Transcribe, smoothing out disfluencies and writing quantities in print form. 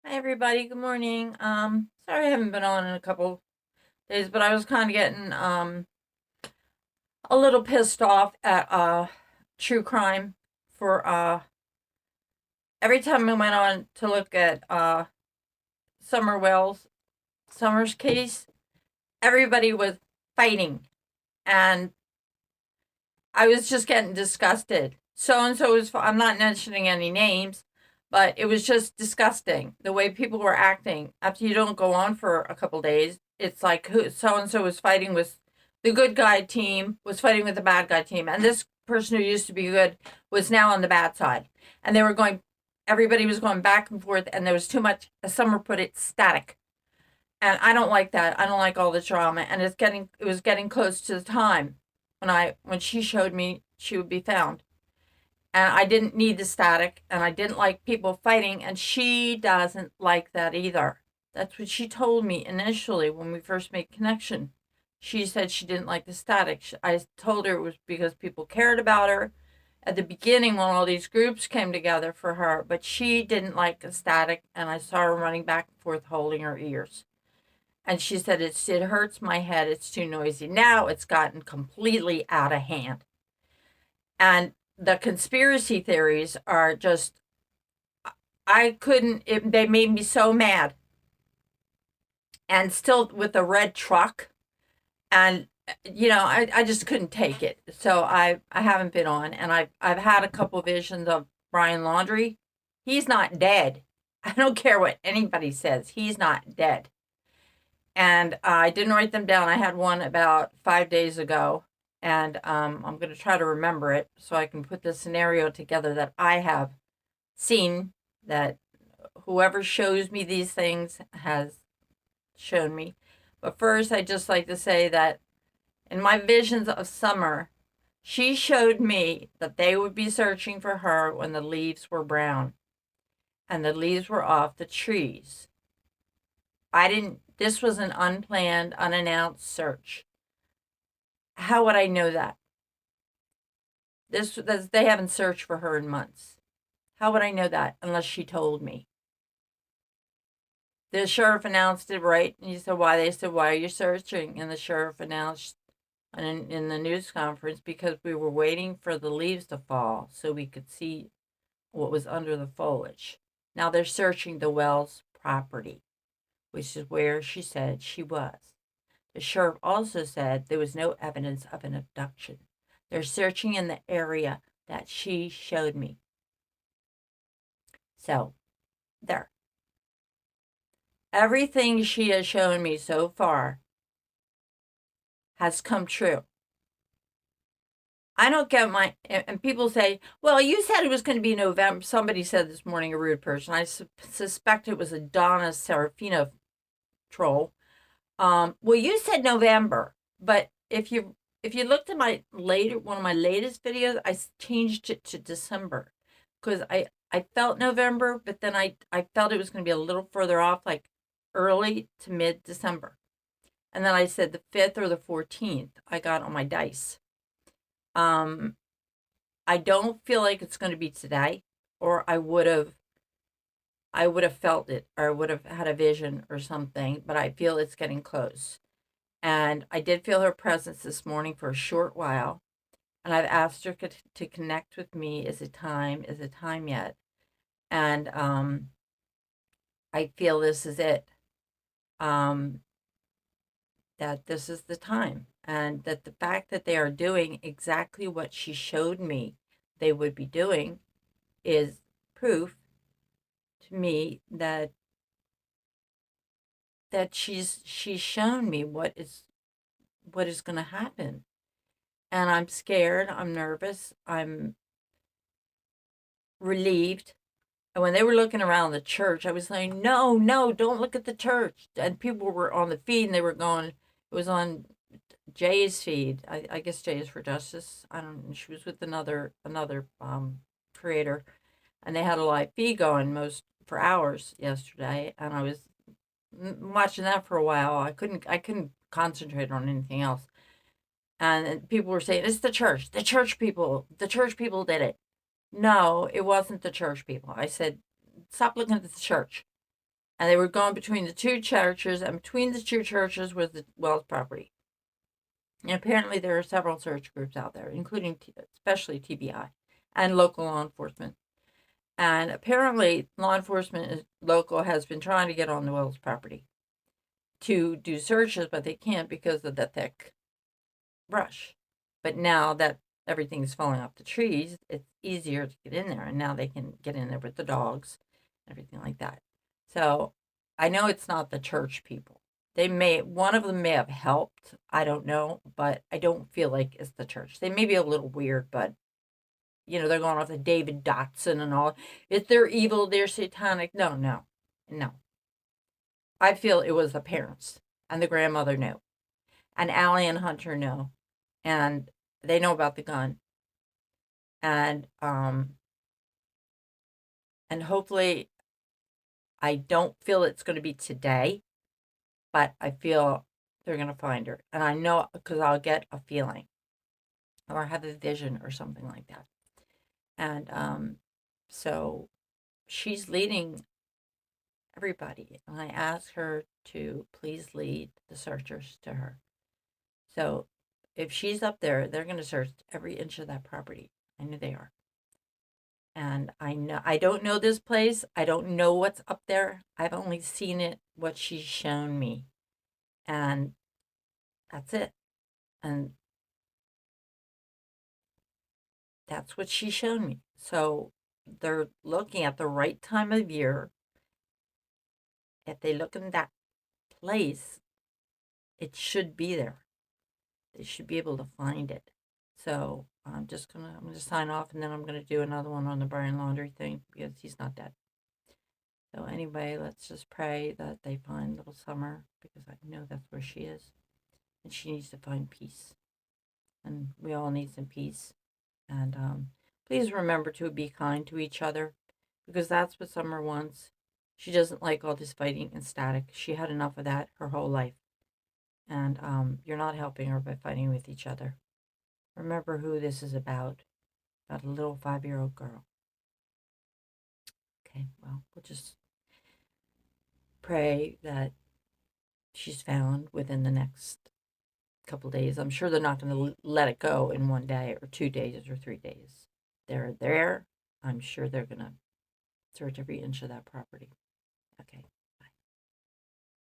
Hi everybody, good morning. Sorry I haven't been on in a couple days, but I was kind of getting a little pissed off at true crime for every time I went on to look at Summer's case, everybody was fighting and I was just getting disgusted. So and so was I'm not mentioning any names, but it was just disgusting the way people were acting after you don't go on for a couple days. It's like who so and so was fighting with the good guy team was fighting with the bad guy team, and this person who used to be good was now on the bad side, and they were going. Everybody was going back and forth, and there was too much. As Summer put it, static. And I don't like that. I don't like all the drama, and it was getting close to the time when she showed me she would be found, and I didn't need the static, and I didn't like people fighting, and she doesn't like that either. That's what she told me initially when we first made connection. She said she didn't like the static. I told her it was because people cared about her at the beginning when all these groups came together for her, but she didn't like the static, and I saw her running back and forth holding her ears. And she said, it hurts my head. It's too noisy. Now it's gotten completely out of hand. And the conspiracy theories are just, they made me so mad. And still with the red truck. And, I just couldn't take it. So I haven't been on. And I've had a couple visions of Brian Laundrie. He's not dead. I don't care what anybody says. He's not dead. And I didn't write them down. I had one about 5 days ago, and I'm going to try to remember it so I can put the scenario together that I have seen, that whoever shows me these things has shown me. But first, I'd just like to say that in my visions of Summer, she showed me that they would be searching for her when the leaves were brown and the leaves were off the trees. This was an unplanned, unannounced search. How would I know that? They haven't searched for her in months. How would I know that unless she told me? The sheriff announced it, right? And you said, why? They said, why are you searching? And the sheriff announced in the news conference, because we were waiting for the leaves to fall so we could see what was under the foliage. Now they're searching the Wells property, which is where she said she was. The sheriff also said there was no evidence of an abduction. They're searching in the area that she showed me. So, there. Everything she has shown me so far has come true. I don't get and people say, well, you said it was going to be November. Somebody said this morning, a rude person. I suspect it was a Donna Serafino troll. Well, you said November, but if you looked at one of my latest videos, I changed it to December because I felt November, but then I felt it was going to be a little further off, like early to mid December. And then I said the 5th or the 14th I got on my dice. I don't feel like it's going to be today, or I would have felt it, or I would have had a vision or something, but I feel it's getting close. And I did feel her presence this morning for a short while. And I've asked her to connect with me. Is it time? Is it time yet? And I feel this is it. That this is the time. And that the fact that they are doing exactly what she showed me they would be doing is proof to me that she's shown me what is going to happen. And I'm scared, I'm nervous, I'm relieved. And when they were looking around the church, I was saying, no, don't look at the church. And people were on the feed and they were going, it was on Jay's feed. I guess Jay is for Justice. I don't know. She was with another creator, and they had a live feed going for hours yesterday, and I was watching that for a while. I couldn't concentrate on anything else. And people were saying, it's the church. The church people did it. No, it wasn't the church people. I said, stop looking at the church. And they were going between the two churches, and between the two churches was the Wells property. And apparently there are several search groups out there, including especially TBI and local law enforcement. And apparently law enforcement local has been trying to get on the Wells property to do searches, but they can't because of the thick brush. But now that everything's falling off the trees, it's easier to get in there, and now they can get in there with the dogs and everything like that. So I know it's not the church people. One of them may have helped. I don't know, but I don't feel like it's the church. They may be a little weird, but they're going off the David Dotson and all. If they're evil, they're satanic. No, no, no. I feel it was the parents and the grandmother knew, and Allie and Hunter know, and they know about the gun, and hopefully, I don't feel it's going to be today, but I feel they're going to find her, and I know because I'll get a feeling, or have a vision, or something like that, and so she's leading everybody, and I asked her to please lead the searchers to her. So if she's up there, they're going to search every inch of that property. I know they are. And I don't know this place. I don't know what's up there. I've only seen it, what she's shown me. And that's it. And that's what she's shown me. So they're looking at the right time of year. If they look in that place, it should be there. They should be able to find it. So I'm gonna sign off, and then I'm gonna do another one on the Brian Laundrie thing because he's not dead. So anyway, let's just pray that they find little Summer, because I know that's where she is, and she needs to find peace, and we all need some peace. And please remember to be kind to each other, because that's what Summer wants. She doesn't like all this fighting and static. She had enough of that her whole life, and you're not helping her by fighting with each other. Remember who this is about a little 5-year-old girl. Okay, well, we'll just pray that she's found within the next couple days. I'm sure they're not going to let it go in 1 day or 2 days or 3 days. They're there. I'm sure they're going to search every inch of that property. Okay.